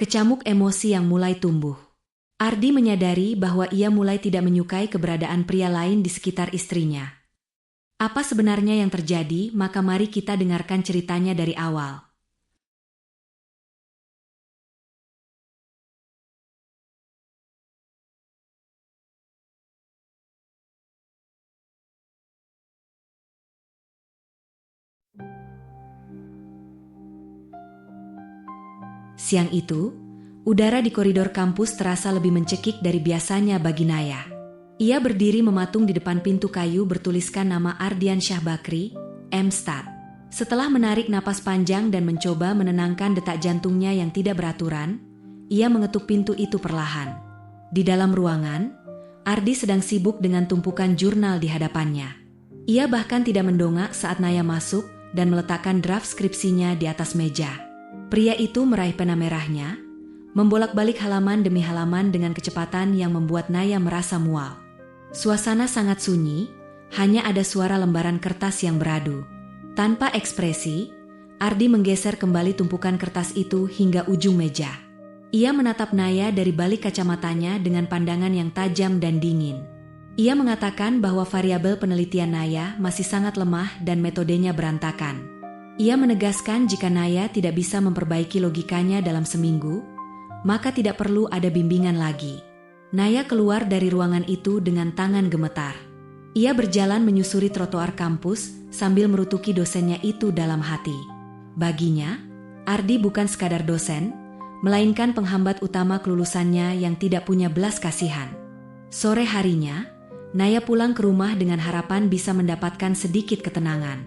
Kecamuk emosi yang mulai tumbuh. Ardi menyadari bahwa ia mulai tidak menyukai keberadaan pria lain di sekitar istrinya. Apa sebenarnya yang terjadi? Maka mari kita dengarkan ceritanya dari awal. Siang itu, udara di koridor kampus terasa lebih mencekik dari biasanya bagi Naya. Ia berdiri mematung di depan pintu kayu bertuliskan nama Ardian Syah Bakri, M.Stat. Setelah menarik napas panjang dan mencoba menenangkan detak jantungnya yang tidak beraturan, ia mengetuk pintu itu perlahan. Di dalam ruangan, Ardi sedang sibuk dengan tumpukan jurnal di hadapannya. Ia bahkan tidak mendongak saat Naya masuk dan meletakkan draft skripsinya di atas meja. Pria itu meraih pena merahnya, membolak-balik halaman demi halaman dengan kecepatan yang membuat Naya merasa mual. Suasana sangat sunyi, hanya ada suara lembaran kertas yang beradu. Tanpa ekspresi, Ardi menggeser kembali tumpukan kertas itu hingga ujung meja. Ia menatap Naya dari balik kacamatanya dengan pandangan yang tajam dan dingin. Ia mengatakan bahwa variabel penelitian Naya masih sangat lemah dan metodenya berantakan. Ia menegaskan jika Naya tidak bisa memperbaiki logikanya dalam seminggu, maka tidak perlu ada bimbingan lagi. Naya keluar dari ruangan itu dengan tangan gemetar. Ia berjalan menyusuri trotoar kampus sambil merutuki dosennya itu dalam hati. Baginya, Ardi bukan sekadar dosen, melainkan penghambat utama kelulusannya yang tidak punya belas kasihan. Sore harinya, Naya pulang ke rumah dengan harapan bisa mendapatkan sedikit ketenangan.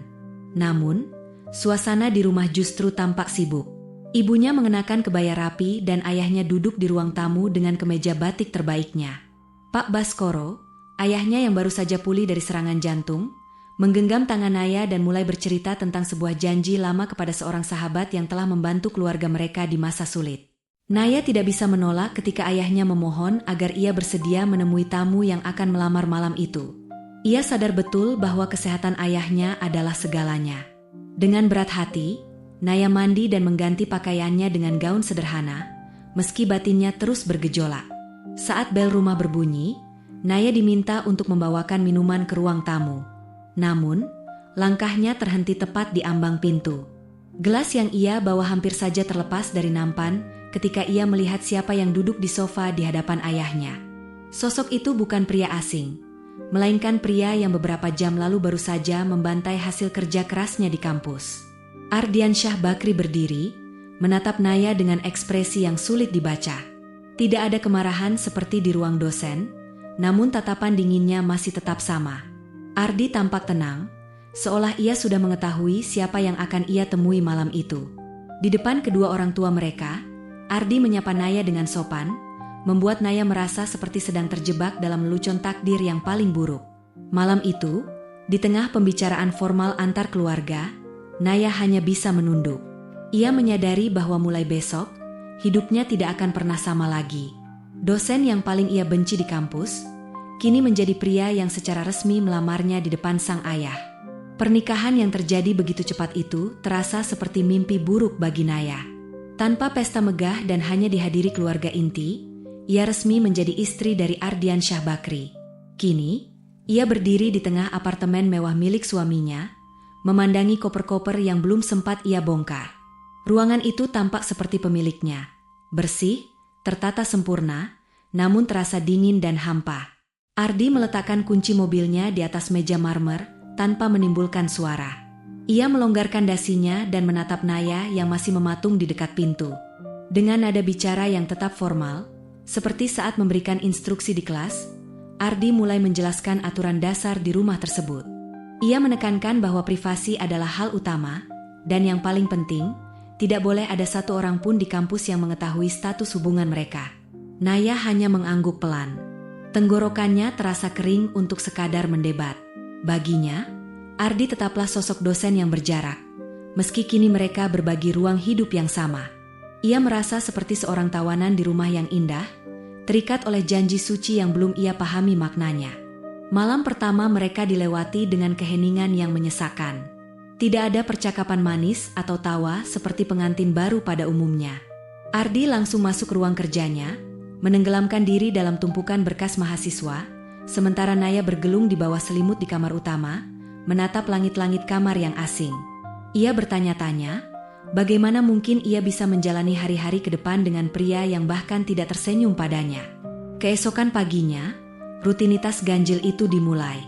Namun, suasana di rumah justru tampak sibuk. Ibunya mengenakan kebaya rapi dan ayahnya duduk di ruang tamu dengan kemeja batik terbaiknya. Pak Baskoro, ayahnya yang baru saja pulih dari serangan jantung, menggenggam tangan Naya dan mulai bercerita tentang sebuah janji lama kepada seorang sahabat yang telah membantu keluarga mereka di masa sulit. Naya tidak bisa menolak ketika ayahnya memohon agar ia bersedia menemui tamu yang akan melamar malam itu. Ia sadar betul bahwa kesehatan ayahnya adalah segalanya. Dengan berat hati, Naya mandi dan mengganti pakaiannya dengan gaun sederhana, meski batinnya terus bergejolak. Saat bel rumah berbunyi, Naya diminta untuk membawakan minuman ke ruang tamu. Namun, langkahnya terhenti tepat di ambang pintu. Gelas yang ia bawa hampir saja terlepas dari nampan ketika ia melihat siapa yang duduk di sofa di hadapan ayahnya. Sosok itu bukan pria asing, melainkan pria yang beberapa jam lalu baru saja membantai hasil kerja kerasnya di kampus. Ardian Syah Bakri berdiri, menatap Naya dengan ekspresi yang sulit dibaca. Tidak ada kemarahan seperti di ruang dosen, namun tatapan dinginnya masih tetap sama. Ardi tampak tenang, seolah ia sudah mengetahui siapa yang akan ia temui malam itu. Di depan kedua orang tua mereka, Ardi menyapa Naya dengan sopan, membuat Naya merasa seperti sedang terjebak dalam lelucon takdir yang paling buruk. Malam itu, di tengah pembicaraan formal antar keluarga, Naya hanya bisa menunduk. Ia menyadari bahwa mulai besok, hidupnya tidak akan pernah sama lagi. Dosen yang paling ia benci di kampus, kini menjadi pria yang secara resmi melamarnya di depan sang ayah. Pernikahan yang terjadi begitu cepat itu terasa seperti mimpi buruk bagi Naya. Tanpa pesta megah dan hanya dihadiri keluarga inti, ia resmi menjadi istri dari Ardian Syah Bakri. Kini, ia berdiri di tengah apartemen mewah milik suaminya, memandangi koper-koper yang belum sempat ia bongkar. Ruangan itu tampak seperti pemiliknya, bersih, tertata sempurna, namun terasa dingin dan hampa. Ardi meletakkan kunci mobilnya di atas meja marmer tanpa menimbulkan suara. Ia melonggarkan dasinya dan menatap Naya yang masih mematung di dekat pintu. Dengan nada bicara yang tetap formal, seperti saat memberikan instruksi di kelas, Ardi mulai menjelaskan aturan dasar di rumah tersebut. Ia menekankan bahwa privasi adalah hal utama, dan yang paling penting, tidak boleh ada satu orang pun di kampus yang mengetahui status hubungan mereka. Naya hanya mengangguk pelan. Tenggorokannya terasa kering untuk sekadar mendebat. Baginya, Ardi tetaplah sosok dosen yang berjarak, meski kini mereka berbagi ruang hidup yang sama. Ia merasa seperti seorang tawanan di rumah yang indah, terikat oleh janji suci yang belum ia pahami maknanya. Malam pertama mereka dilewati dengan keheningan yang menyesakan. Tidak ada percakapan manis atau tawa seperti pengantin baru pada umumnya. Ardi langsung masuk ke ruang kerjanya, menenggelamkan diri dalam tumpukan berkas mahasiswa, sementara Naya bergelung di bawah selimut di kamar utama, menatap langit-langit kamar yang asing. Ia bertanya-tanya, bagaimana mungkin ia bisa menjalani hari-hari ke depan dengan pria yang bahkan tidak tersenyum padanya. Keesokan paginya, rutinitas ganjil itu dimulai.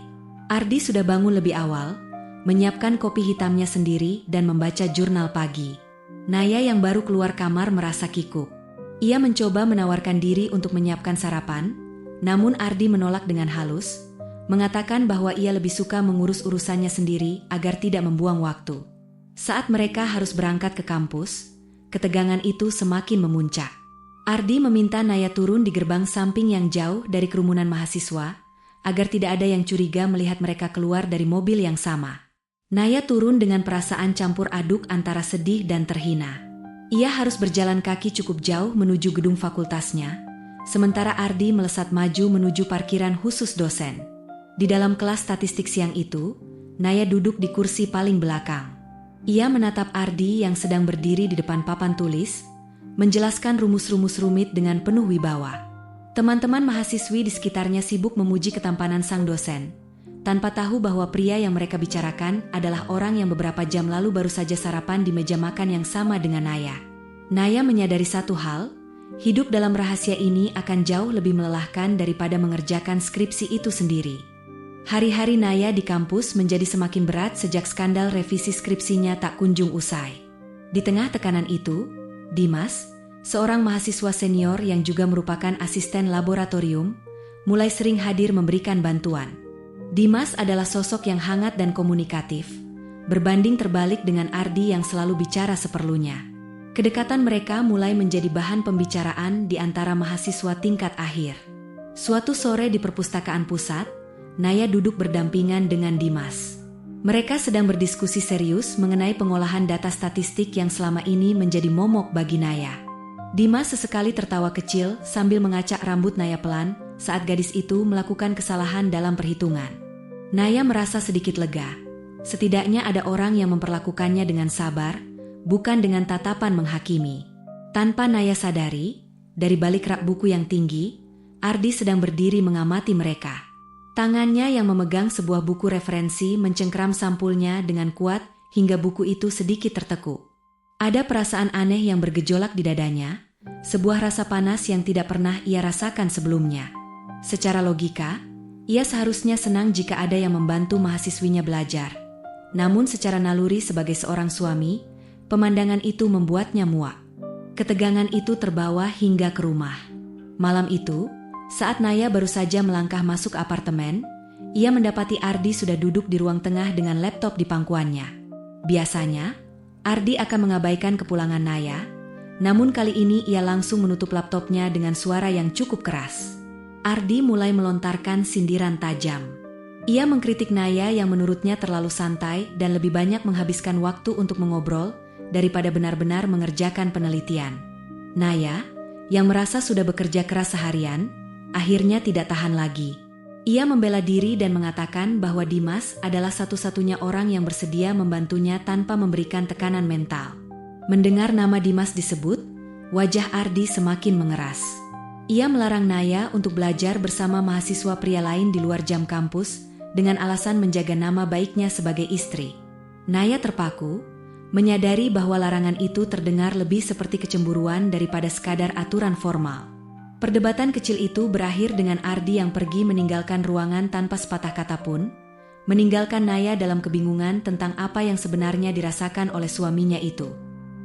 Ardi sudah bangun lebih awal, menyiapkan kopi hitamnya sendiri dan membaca jurnal pagi. Naya yang baru keluar kamar merasa kikuk. Ia mencoba menawarkan diri untuk menyiapkan sarapan, namun Ardi menolak dengan halus, mengatakan bahwa ia lebih suka mengurus urusannya sendiri agar tidak membuang waktu. Saat mereka harus berangkat ke kampus, ketegangan itu semakin memuncak. Ardi meminta Naya turun di gerbang samping yang jauh dari kerumunan mahasiswa, agar tidak ada yang curiga melihat mereka keluar dari mobil yang sama. Naya turun dengan perasaan campur aduk antara sedih dan terhina. Ia harus berjalan kaki cukup jauh menuju gedung fakultasnya, sementara Ardi melesat maju menuju parkiran khusus dosen. Di dalam kelas statistik siang itu, Naya duduk di kursi paling belakang. Ia menatap Ardi yang sedang berdiri di depan papan tulis, menjelaskan rumus-rumus rumit dengan penuh wibawa. Teman-teman mahasiswi di sekitarnya sibuk memuji ketampanan sang dosen, tanpa tahu bahwa pria yang mereka bicarakan adalah orang yang beberapa jam lalu baru saja sarapan di meja makan yang sama dengan Naya. Naya menyadari satu hal, hidup dalam rahasia ini akan jauh lebih melelahkan daripada mengerjakan skripsi itu sendiri. Hari-hari Naya di kampus menjadi semakin berat sejak skandal revisi skripsinya tak kunjung usai. Di tengah tekanan itu, Dimas, seorang mahasiswa senior yang juga merupakan asisten laboratorium, mulai sering hadir memberikan bantuan. Dimas adalah sosok yang hangat dan komunikatif, berbanding terbalik dengan Ardi yang selalu bicara seperlunya. Kedekatan mereka mulai menjadi bahan pembicaraan di antara mahasiswa tingkat akhir. Suatu sore di perpustakaan pusat, Naya duduk berdampingan dengan Dimas. Mereka sedang berdiskusi serius mengenai pengolahan data statistik yang selama ini menjadi momok bagi Naya. Dimas sesekali tertawa kecil sambil mengacak rambut Naya pelan saat gadis itu melakukan kesalahan dalam perhitungan. Naya merasa sedikit lega. Setidaknya ada orang yang memperlakukannya dengan sabar, bukan dengan tatapan menghakimi. Tanpa Naya sadari, dari balik rak buku yang tinggi, Ardi sedang berdiri mengamati mereka. Tangannya yang memegang sebuah buku referensi mencengkram sampulnya dengan kuat hingga buku itu sedikit tertekuk. Ada perasaan aneh yang bergejolak di dadanya, sebuah rasa panas yang tidak pernah ia rasakan sebelumnya. Secara logika, ia seharusnya senang jika ada yang membantu mahasiswinya belajar. Namun secara naluri sebagai seorang suami, pemandangan itu membuatnya muak. Ketegangan itu terbawa hingga ke rumah. Malam itu, saat Naya baru saja melangkah masuk apartemen, ia mendapati Ardi sudah duduk di ruang tengah dengan laptop di pangkuannya. Biasanya, Ardi akan mengabaikan kepulangan Naya, namun kali ini ia langsung menutup laptopnya dengan suara yang cukup keras. Ardi mulai melontarkan sindiran tajam. Ia mengkritik Naya yang menurutnya terlalu santai dan lebih banyak menghabiskan waktu untuk mengobrol daripada benar-benar mengerjakan penelitian. Naya, yang merasa sudah bekerja keras seharian, akhirnya tidak tahan lagi. Ia membela diri dan mengatakan bahwa Dimas adalah satu-satunya orang yang bersedia membantunya tanpa memberikan tekanan mental. Mendengar nama Dimas disebut, wajah Ardi semakin mengeras. Ia melarang Naya untuk belajar bersama mahasiswa pria lain di luar jam kampus dengan alasan menjaga nama baiknya sebagai istri. Naya terpaku, menyadari bahwa larangan itu terdengar lebih seperti kecemburuan daripada sekadar aturan formal. Perdebatan kecil itu berakhir dengan Ardi yang pergi meninggalkan ruangan tanpa sepatah kata pun, meninggalkan Naya dalam kebingungan tentang apa yang sebenarnya dirasakan oleh suaminya itu.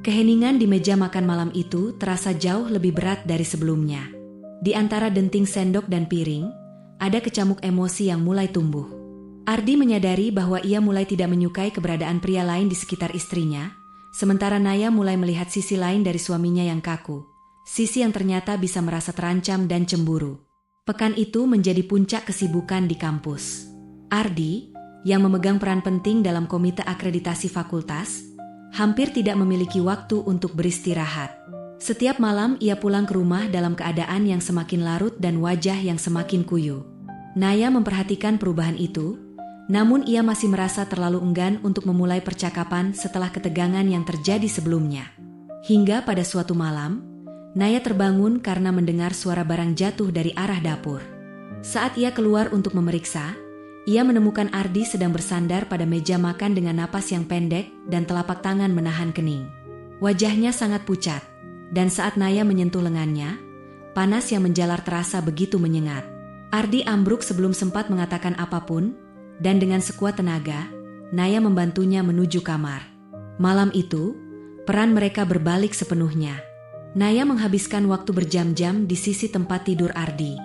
Keheningan di meja makan malam itu terasa jauh lebih berat dari sebelumnya. Di antara denting sendok dan piring, ada kecamuk emosi yang mulai tumbuh. Ardi menyadari bahwa ia mulai tidak menyukai keberadaan pria lain di sekitar istrinya, sementara Naya mulai melihat sisi lain dari suaminya yang kaku, sisi yang ternyata bisa merasa terancam dan cemburu. Pekan itu menjadi puncak kesibukan di kampus. Ardi, yang memegang peran penting dalam komite akreditasi fakultas, hampir tidak memiliki waktu untuk beristirahat. Setiap malam ia pulang ke rumah dalam keadaan yang semakin larut dan wajah yang semakin kuyu. Naya memperhatikan perubahan itu, namun ia masih merasa terlalu enggan untuk memulai percakapan setelah ketegangan yang terjadi sebelumnya. Hingga pada suatu malam, Naya terbangun karena mendengar suara barang jatuh dari arah dapur. Saat ia keluar untuk memeriksa, ia menemukan Ardi sedang bersandar pada meja makan dengan napas yang pendek dan telapak tangan menahan kening. Wajahnya sangat pucat, dan saat Naya menyentuh lengannya, panas yang menjalar terasa begitu menyengat. Ardi ambruk sebelum sempat mengatakan apapun, dan dengan sekuat tenaga, Naya membantunya menuju kamar. Malam itu, peran mereka berbalik sepenuhnya. Naya menghabiskan waktu berjam-jam di sisi tempat tidur Ardi.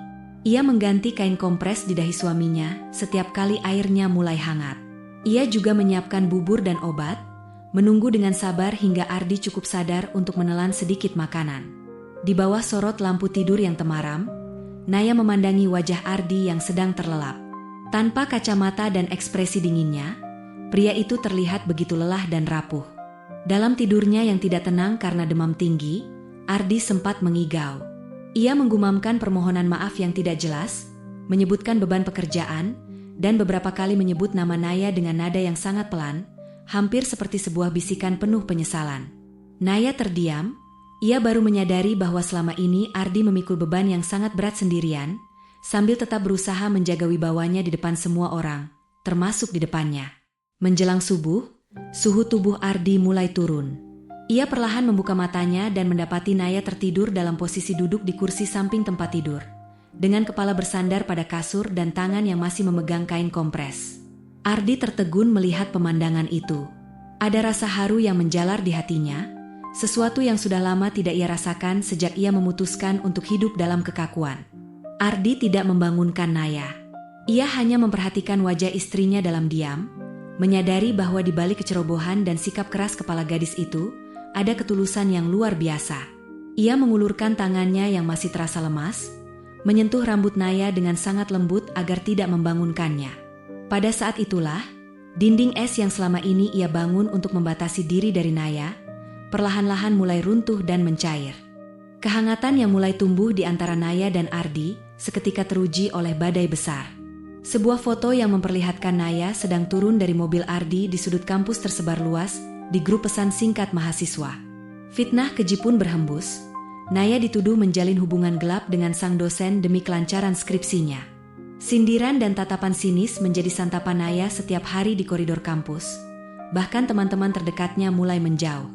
Ia mengganti kain kompres di dahi suaminya setiap kali airnya mulai hangat. Ia juga menyiapkan bubur dan obat, menunggu dengan sabar hingga Ardi cukup sadar untuk menelan sedikit makanan. Di bawah sorot lampu tidur yang temaram, Naya memandangi wajah Ardi yang sedang terlelap. Tanpa kacamata dan ekspresi dinginnya, pria itu terlihat begitu lelah dan rapuh. Dalam tidurnya yang tidak tenang karena demam tinggi, Ardi sempat mengigau. Ia menggumamkan permohonan maaf yang tidak jelas, menyebutkan beban pekerjaan, dan beberapa kali menyebut nama Naya dengan nada yang sangat pelan, hampir seperti sebuah bisikan penuh penyesalan. Naya terdiam. Ia baru menyadari bahwa selama ini Ardi memikul beban yang sangat berat sendirian, sambil tetap berusaha menjaga wibawanya di depan semua orang, termasuk di depannya. Menjelang subuh, suhu tubuh Ardi mulai turun. Ia perlahan membuka matanya dan mendapati Naya tertidur dalam posisi duduk di kursi samping tempat tidur, dengan kepala bersandar pada kasur dan tangan yang masih memegang kain kompres. Ardi tertegun melihat pemandangan itu. Ada rasa haru yang menjalar di hatinya, sesuatu yang sudah lama tidak ia rasakan sejak ia memutuskan untuk hidup dalam kekakuan. Ardi tidak membangunkan Naya. Ia hanya memperhatikan wajah istrinya dalam diam, menyadari bahwa di balik kecerobohan dan sikap keras kepala gadis itu, ada ketulusan yang luar biasa. Ia mengulurkan tangannya yang masih terasa lemas, menyentuh rambut Naya dengan sangat lembut agar tidak membangunkannya. Pada saat itulah, dinding es yang selama ini ia bangun untuk membatasi diri dari Naya, perlahan-lahan mulai runtuh dan mencair. Kehangatan yang mulai tumbuh di antara Naya dan Ardi seketika teruji oleh badai besar. Sebuah foto yang memperlihatkan Naya sedang turun dari mobil Ardi di sudut kampus tersebar luas di grup pesan singkat mahasiswa. Fitnah keji pun berhembus. Naya dituduh menjalin hubungan gelap dengan sang dosen demi kelancaran skripsinya. Sindiran dan tatapan sinis menjadi santapan Naya setiap hari di koridor kampus. Bahkan teman-teman terdekatnya mulai menjauh.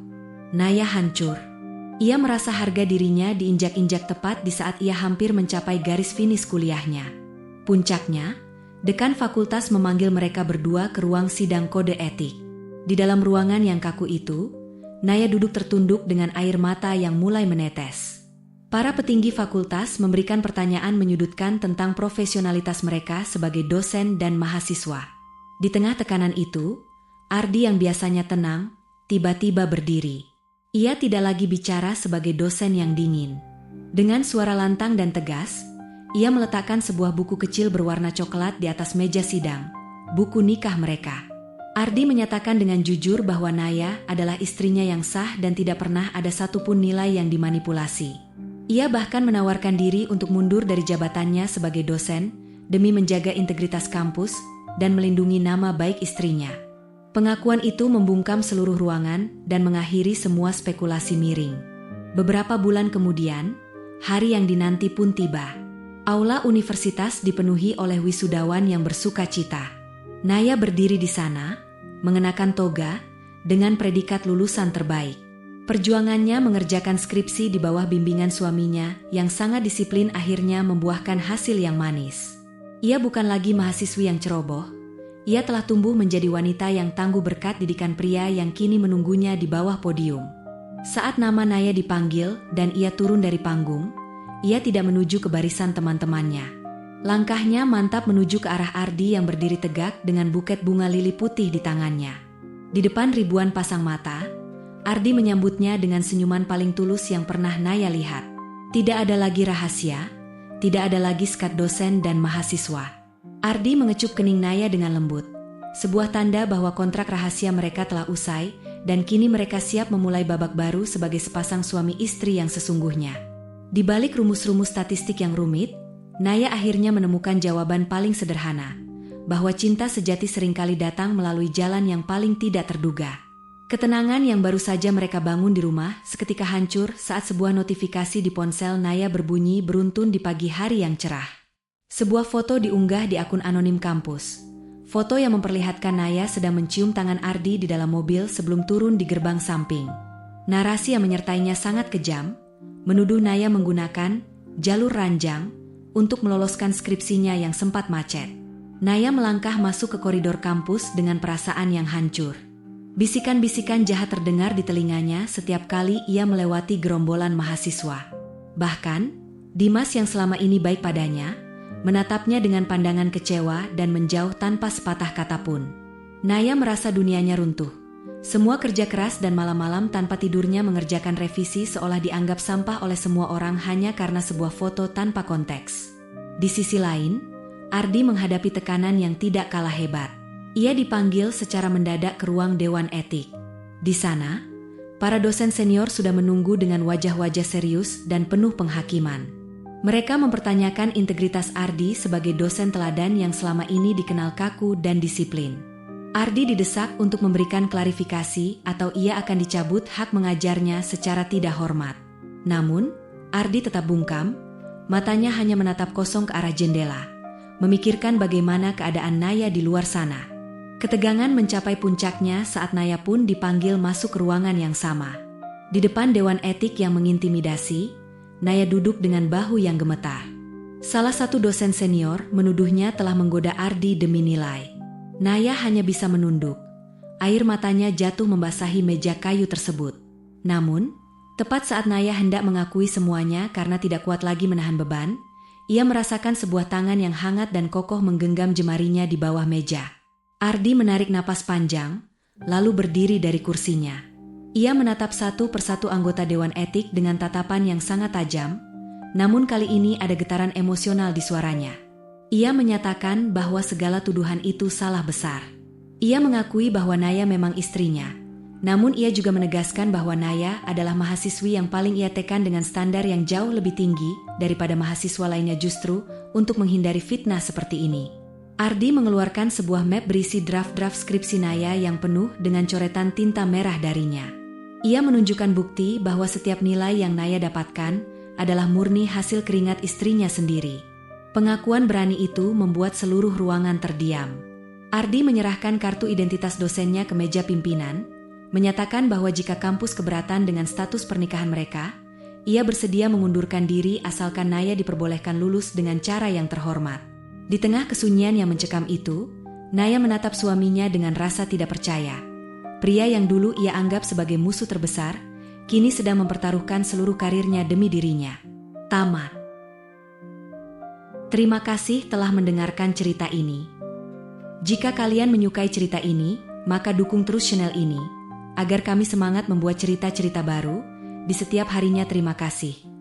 Naya hancur. Ia merasa harga dirinya diinjak-injak tepat di saat ia hampir mencapai garis finish kuliahnya. Puncaknya, dekan fakultas memanggil mereka berdua ke ruang sidang kode etik. Di dalam ruangan yang kaku itu, Naya duduk tertunduk dengan air mata yang mulai menetes. Para petinggi fakultas memberikan pertanyaan menyudutkan tentang profesionalitas mereka sebagai dosen dan mahasiswa. Di tengah tekanan itu, Ardi yang biasanya tenang, tiba-tiba berdiri. Ia tidak lagi bicara sebagai dosen yang dingin. Dengan suara lantang dan tegas, ia meletakkan sebuah buku kecil berwarna coklat di atas meja sidang, buku nikah mereka. Ardi menyatakan dengan jujur bahwa Naya adalah istrinya yang sah dan tidak pernah ada satupun nilai yang dimanipulasi. Ia bahkan menawarkan diri untuk mundur dari jabatannya sebagai dosen demi menjaga integritas kampus dan melindungi nama baik istrinya. Pengakuan itu membungkam seluruh ruangan dan mengakhiri semua spekulasi miring. Beberapa bulan kemudian, hari yang dinanti pun tiba. Aula universitas dipenuhi oleh wisudawan yang bersuka cita. Naya berdiri di sana, mengenakan toga, dengan predikat lulusan terbaik. Perjuangannya mengerjakan skripsi di bawah bimbingan suaminya yang sangat disiplin akhirnya membuahkan hasil yang manis. Ia bukan lagi mahasiswi yang ceroboh. Ia telah tumbuh menjadi wanita yang tangguh berkat didikan pria yang kini menunggunya di bawah podium. Saat nama Naya dipanggil dan ia turun dari panggung, ia tidak menuju ke barisan teman-temannya. Langkahnya mantap menuju ke arah Ardi yang berdiri tegak dengan buket bunga lili putih di tangannya. Di depan ribuan pasang mata, Ardi menyambutnya dengan senyuman paling tulus yang pernah Naya lihat. Tidak ada lagi rahasia, tidak ada lagi sekat dosen dan mahasiswa. Ardi mengecup kening Naya dengan lembut. Sebuah tanda bahwa kontrak rahasia mereka telah usai dan kini mereka siap memulai babak baru sebagai sepasang suami istri yang sesungguhnya. Di balik rumus-rumus statistik yang rumit, Naya akhirnya menemukan jawaban paling sederhana, bahwa cinta sejati seringkali datang melalui jalan yang paling tidak terduga. Ketenangan yang baru saja mereka bangun di rumah seketika hancur saat sebuah notifikasi di ponsel Naya berbunyi beruntun di pagi hari yang cerah. Sebuah foto diunggah di akun anonim kampus. Foto yang memperlihatkan Naya sedang mencium tangan Ardi di dalam mobil sebelum turun di gerbang samping. Narasi yang menyertainya sangat kejam, menuduh Naya menggunakan jalur ranjang untuk meloloskan skripsinya yang sempat macet. Naya melangkah masuk ke koridor kampus dengan perasaan yang hancur. Bisikan-bisikan jahat terdengar di telinganya setiap kali ia melewati gerombolan mahasiswa. Bahkan, Dimas yang selama ini baik padanya, menatapnya dengan pandangan kecewa dan menjauh tanpa sepatah kata pun. Naya merasa dunianya runtuh. Semua kerja keras dan malam-malam tanpa tidurnya mengerjakan revisi seolah dianggap sampah oleh semua orang hanya karena sebuah foto tanpa konteks. Di sisi lain, Ardi menghadapi tekanan yang tidak kalah hebat. Ia dipanggil secara mendadak ke ruang Dewan Etik. Di sana, para dosen senior sudah menunggu dengan wajah-wajah serius dan penuh penghakiman. Mereka mempertanyakan integritas Ardi sebagai dosen teladan yang selama ini dikenal kaku dan disiplin. Ardi didesak untuk memberikan klarifikasi atau ia akan dicabut hak mengajarnya secara tidak hormat. Namun, Ardi tetap bungkam, matanya hanya menatap kosong ke arah jendela, memikirkan bagaimana keadaan Naya di luar sana. Ketegangan mencapai puncaknya saat Naya pun dipanggil masuk ke ruangan yang sama. Di depan Dewan Etik yang mengintimidasi, Naya duduk dengan bahu yang gemetar. Salah satu dosen senior menuduhnya telah menggoda Ardi demi nilai. Naya hanya bisa menunduk. Air matanya jatuh membasahi meja kayu tersebut. Namun, tepat saat Naya hendak mengakui semuanya karena tidak kuat lagi menahan beban, ia merasakan sebuah tangan yang hangat dan kokoh menggenggam jemarinya di bawah meja. Ardi menarik napas panjang, lalu berdiri dari kursinya. Ia menatap satu persatu anggota Dewan Etik dengan tatapan yang sangat tajam, namun kali ini ada getaran emosional di suaranya. Ia menyatakan bahwa segala tuduhan itu salah besar. Ia mengakui bahwa Naya memang istrinya, namun ia juga menegaskan bahwa Naya adalah mahasiswi yang paling ia tekan dengan standar yang jauh lebih tinggi daripada mahasiswa lainnya justru untuk menghindari fitnah seperti ini. Ardi mengeluarkan sebuah map berisi draft-draft skripsi Naya yang penuh dengan coretan tinta merah darinya. Ia menunjukkan bukti bahwa setiap nilai yang Naya dapatkan adalah murni hasil keringat istrinya sendiri. Pengakuan berani itu membuat seluruh ruangan terdiam. Ardi menyerahkan kartu identitas dosennya ke meja pimpinan, menyatakan bahwa jika kampus keberatan dengan status pernikahan mereka, ia bersedia mengundurkan diri asalkan Naya diperbolehkan lulus dengan cara yang terhormat. Di tengah kesunyian yang mencekam itu, Naya menatap suaminya dengan rasa tidak percaya. Pria yang dulu ia anggap sebagai musuh terbesar, kini sedang mempertaruhkan seluruh karirnya demi dirinya. Tamat. Terima kasih telah mendengarkan cerita ini. Jika kalian menyukai cerita ini, maka dukung terus channel ini, agar kami semangat membuat cerita-cerita baru di setiap harinya. Terima kasih.